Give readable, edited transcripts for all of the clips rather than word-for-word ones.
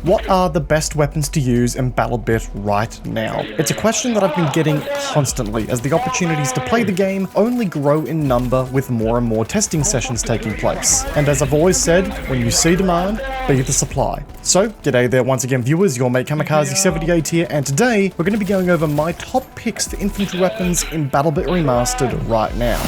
What are the best weapons to use in BattleBit right now? It's a question that I've been getting constantly as the opportunities to play the game only grow in number with more and more testing sessions taking place. And as I've always said, when you see demand, be the supply. So, g'day there once again viewers, your mate Kamikaze78 here, and today we're going to be going over my top picks for infantry weapons in BattleBit Remastered right now.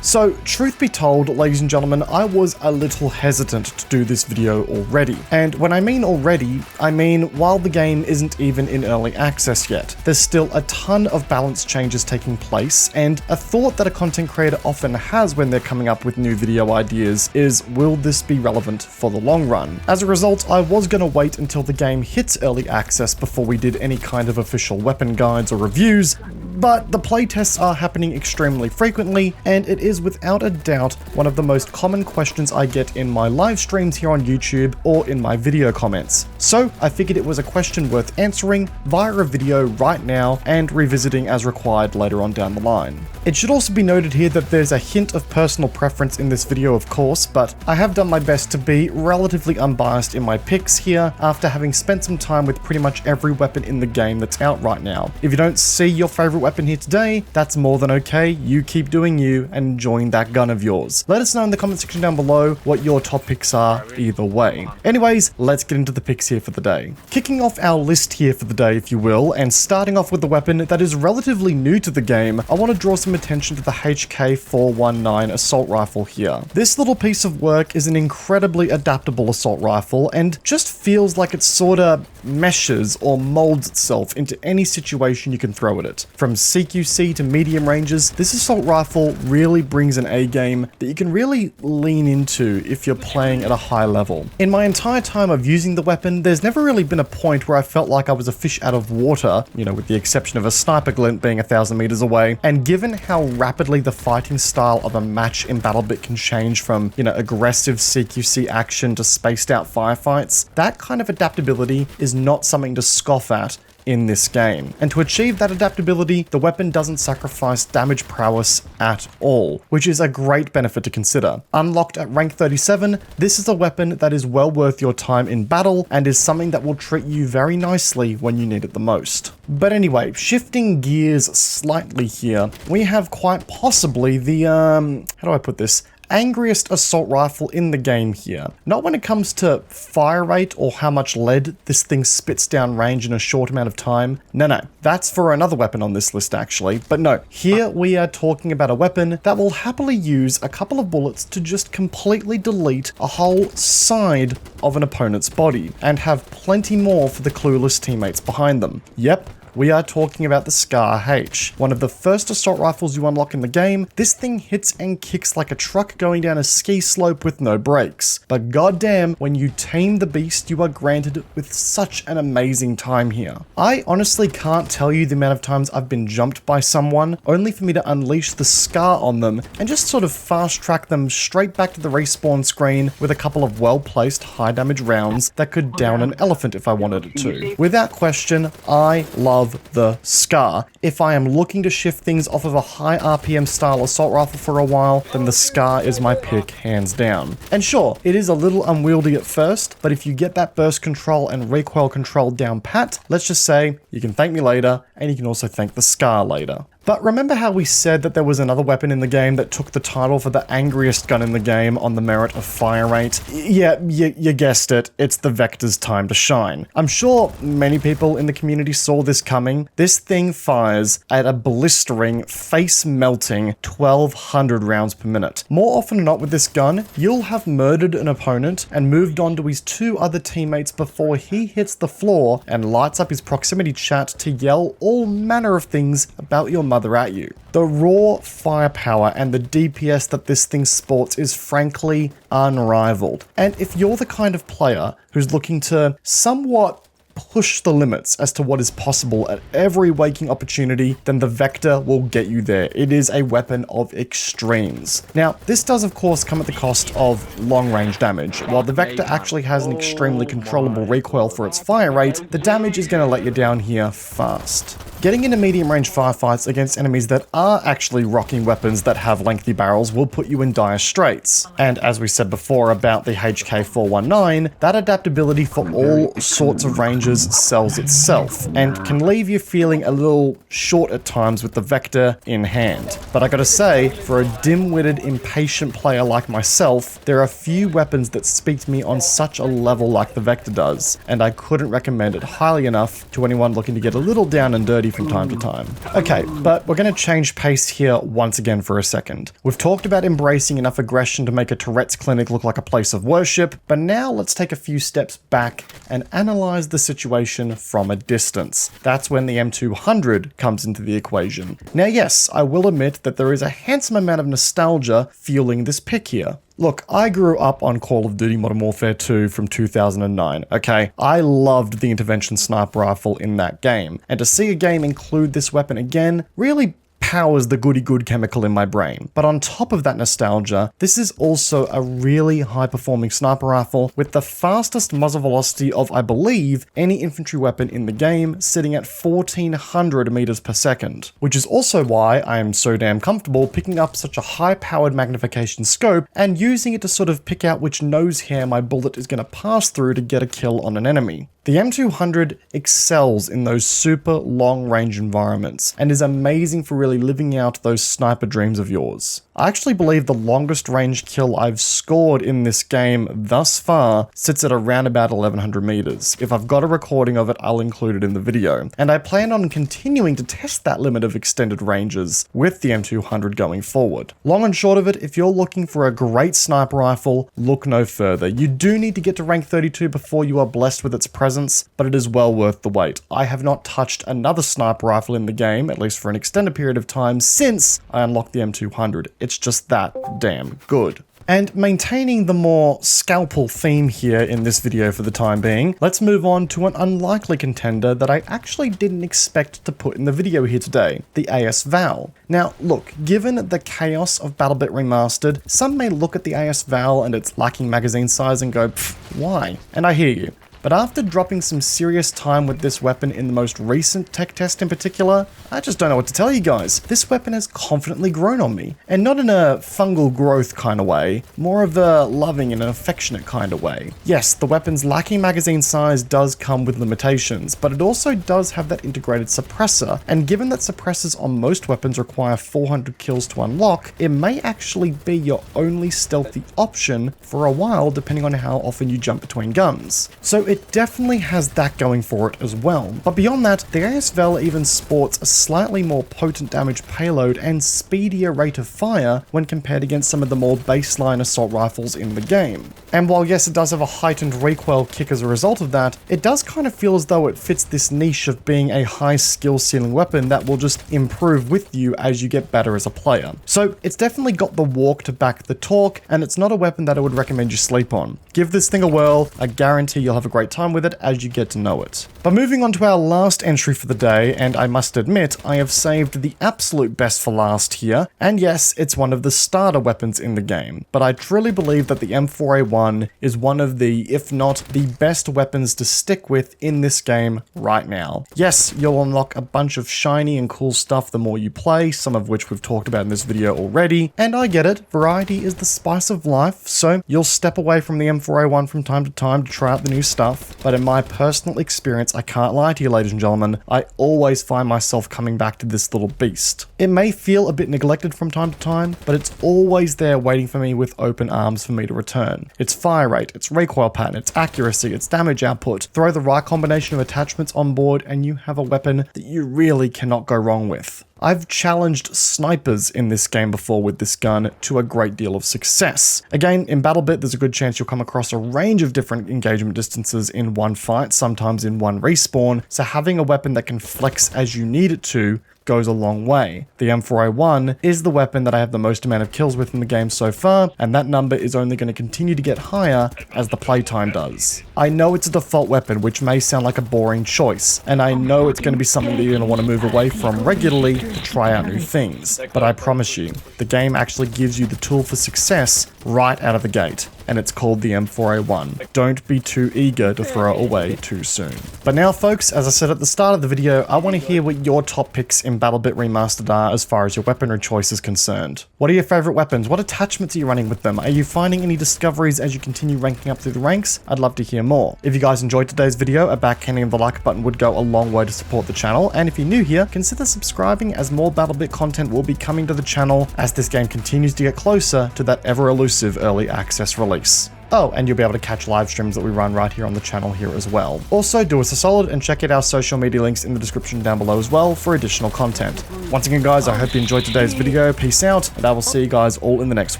So, truth be told, ladies and gentlemen, I was a little hesitant to do this video already. And when I mean already, I mean while the game isn't even in early access yet. There's still a ton of balance changes taking place, and a thought that a content creator often has when they're coming up with new video ideas is, will this be relevant for the long run? As a result, I was going to wait until the game hits early access before we did any kind of official weapon guides or reviews, but the playtests are happening extremely frequently, and it is without a doubt one of the most common questions I get in my live streams here on YouTube or in my video comments. So I figured it was a question worth answering via a video right now and revisiting as required later on down the line. It should also be noted here that there's a hint of personal preference in this video, of course, but I have done my best to be relatively unbiased in my picks here after having spent some time with pretty much every weapon in the game that's out right now. If you don't see your favorite weapon here today, that's more than okay. You keep doing you and enjoying that gun of yours. Let us know in the comment section down below what your top picks are either way. Anyways, let's get into the picks here for the day. Kicking off our list here for the day, if you will, and starting off with the weapon that is relatively new to the game, I want to draw some attention to the HK419 assault rifle here. This little piece of work is an incredibly adaptable assault rifle and just feels like it sorta meshes or molds itself into any situation you can throw at it. From CQC to medium ranges, this assault rifle really brings an A game that you can really lean into if you're playing at a high level. In my entire time of using the weapon, there's never really been a point where I felt like I was a fish out of water, you know, with the exception of a sniper glint being 1,000 meters away, and given how rapidly the fighting style of a match in BattleBit can change from, you know, aggressive CQC action to spaced out firefights, that kind of adaptability is not something to scoff at in this game. And to achieve that adaptability, the weapon doesn't sacrifice damage prowess at all, which is a great benefit to consider. Unlocked at rank 37, this is a weapon that is well worth your time in battle and is something that will treat you very nicely when you need it the most. But anyway, shifting gears slightly here, we have quite possibly the, how do I put this? Angriest assault rifle in the game here. Not when it comes to fire rate or how much lead this thing spits down range in a short amount of time. No, that's for another weapon on this list actually. But no, here we are talking about a weapon that will happily use a couple of bullets to just completely delete a whole side of an opponent's body and have plenty more for the clueless teammates behind them. Yep. We are talking about the Scar H. One of the first assault rifles you unlock in the game, this thing hits and kicks like a truck going down a ski slope with no brakes. But goddamn, when you tame the beast, you are granted with such an amazing time here. I honestly can't tell you the amount of times I've been jumped by someone, only for me to unleash the Scar on them and just sort of fast track them straight back to the respawn screen with a couple of well-placed high damage rounds that could down an elephant if I wanted it to. Without question, I love the Scar. If I am looking to shift things off of a high RPM style assault rifle for a while, then the Scar is my pick hands down. And sure, it is a little unwieldy at first, but if you get that burst control and recoil control down pat, let's just say you can thank me later, and you can also thank the Scar later. But remember how we said that there was another weapon in the game that took the title for the angriest gun in the game on the merit of fire rate? Yeah, you guessed it, it's the Vector's time to shine. I'm sure many people in the community saw this coming. This thing fires at a blistering, face-melting 1,200 rounds per minute. More often than not with this gun, you'll have murdered an opponent and moved on to his two other teammates before he hits the floor and lights up his proximity chat to yell all manner of things about your mother at you. The raw firepower and the DPS that this thing sports is frankly unrivaled. And if you're the kind of player who's looking to somewhat push the limits as to what is possible at every waking opportunity, then the Vector will get you there. It is a weapon of extremes. Now, this does of course come at the cost of long-range damage. While the Vector actually has an extremely controllable recoil for its fire rate, the damage is going to let you down here fast. Getting into medium range firefights against enemies that are actually rocking weapons that have lengthy barrels will put you in dire straits. And as we said before about the HK419, that adaptability for all sorts of ranges sells itself, and can leave you feeling a little short at times with the Vector in hand. But I gotta say, for a dim-witted, impatient player like myself, there are few weapons that speak to me on such a level like the Vector does, and I couldn't recommend it highly enough to anyone looking to get a little down and dirty from time to time. Okay, but we're gonna change pace here once again for a second. We've talked about embracing enough aggression to make a Tourette's clinic look like a place of worship, but now let's take a few steps back and analyze the situation from a distance. That's when the M200 comes into the equation. Now yes, I will admit that there is a handsome amount of nostalgia fueling this pick here. Look, I grew up on Call of Duty Modern Warfare 2 from 2009, okay? I loved the intervention sniper rifle in that game, and to see a game include this weapon again really powers the goody good chemical in my brain. But on top of that nostalgia, this is also a really high performing sniper rifle with the fastest muzzle velocity of, I believe, any infantry weapon in the game, sitting at 1400 meters per second. Which is also why I am so damn comfortable picking up such a high powered magnification scope and using it to sort of pick out which nose hair my bullet is going to pass through to get a kill on an enemy. The M200 excels in those super long range environments and is amazing for really living out those sniper dreams of yours. I actually believe the longest range kill I've scored in this game thus far sits at around about 1100 meters. If I've got a recording of it, I'll include it in the video. And I plan on continuing to test that limit of extended ranges with the M200 going forward. Long and short of it, if you're looking for a great sniper rifle, look no further. You do need to get to rank 32 before you are blessed with its presence, but it is well worth the wait. I have not touched another sniper rifle in the game, at least for an extended period of time, since I unlocked the M200. It's just that damn good. And maintaining the more scalpel theme here in this video for the time being, let's move on to an unlikely contender that I actually didn't expect to put in the video here today, the AS-VAL. Now look, given the chaos of BattleBit Remastered, some may look at the AS-VAL and its lacking magazine size and go, why? And I hear you. But after dropping some serious time with this weapon in the most recent tech test in particular, I just don't know what to tell you guys. This weapon has confidently grown on me. And not in a fungal growth kind of way, more of a loving and affectionate kind of way. Yes, the weapon's lacking magazine size does come with limitations, but it also does have that integrated suppressor, and given that suppressors on most weapons require 400 kills to unlock, it may actually be your only stealthy option for a while depending on how often you jump between guns. So it definitely has that going for it as well. But beyond that, the AS-VAL even sports a slightly more potent damage payload and speedier rate of fire when compared against some of the more baseline assault rifles in the game. And while yes, it does have a heightened recoil kick as a result of that, it does kind of feel as though it fits this niche of being a high skill ceiling weapon that will just improve with you as you get better as a player. So it's definitely got the walk to back the talk, and it's not a weapon that I would recommend you sleep on. Give this thing a whirl, I guarantee you'll have a great time with it as you get to know it. But moving on to our last entry for the day, and I must admit, I have saved the absolute best for last here, and yes, it's one of the starter weapons in the game, but I truly believe that the M4A1 is one of the, if not the best weapons to stick with in this game right now. Yes, you'll unlock a bunch of shiny and cool stuff the more you play, some of which we've talked about in this video already, and I get it, variety is the spice of life, so you'll step away from the M4A1 from time to time to try out the new stuff, but in my personal experience, I can't lie to you ladies and gentlemen, I always find myself coming back to this little beast. It may feel a bit neglected from time to time, but it's always there waiting for me with open arms for me to return. Its fire rate, its recoil pattern, its accuracy, its damage output, throw the right combination of attachments on board and you have a weapon that you really cannot go wrong with. I've challenged snipers in this game before with this gun to a great deal of success. Again, in BattleBit, there's a good chance you'll come across a range of different engagement distances in one fight, sometimes in one respawn, so having a weapon that can flex as you need it to goes a long way. The M4A1 is the weapon that I have the most amount of kills with in the game so far, and that number is only going to continue to get higher as the playtime does. I know it's a default weapon, which may sound like a boring choice, and I know it's going to be something that you're going to want to move away from regularly to try out new things, but I promise you, the game actually gives you the tool for success right out of the gate, and it's called the M4A1. Don't be too eager to throw it away too soon. But now folks, as I said at the start of the video, I want to hear what your top picks in BattleBit Remastered are as far as your weaponry choice is concerned. What are your favorite weapons? What attachments are you running with them? Are you finding any discoveries as you continue ranking up through the ranks? I'd love to hear more. If you guys enjoyed today's video, a backhanding of the like button would go a long way to support the channel, and if you're new here, consider subscribing as more BattleBit content will be coming to the channel as this game continues to get closer to that ever elusive early access release. Oh, and you'll be able to catch live streams that we run right here on the channel here as well. Also, do us a solid and check out our social media links in the description down below as well for additional content. Once again guys, I hope you enjoyed today's video, peace out, and I will see you guys all in the next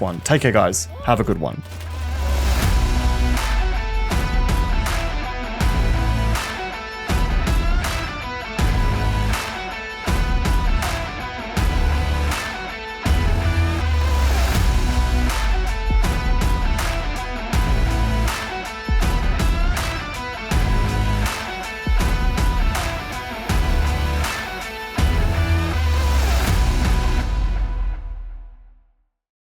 one. Take care guys, have a good one.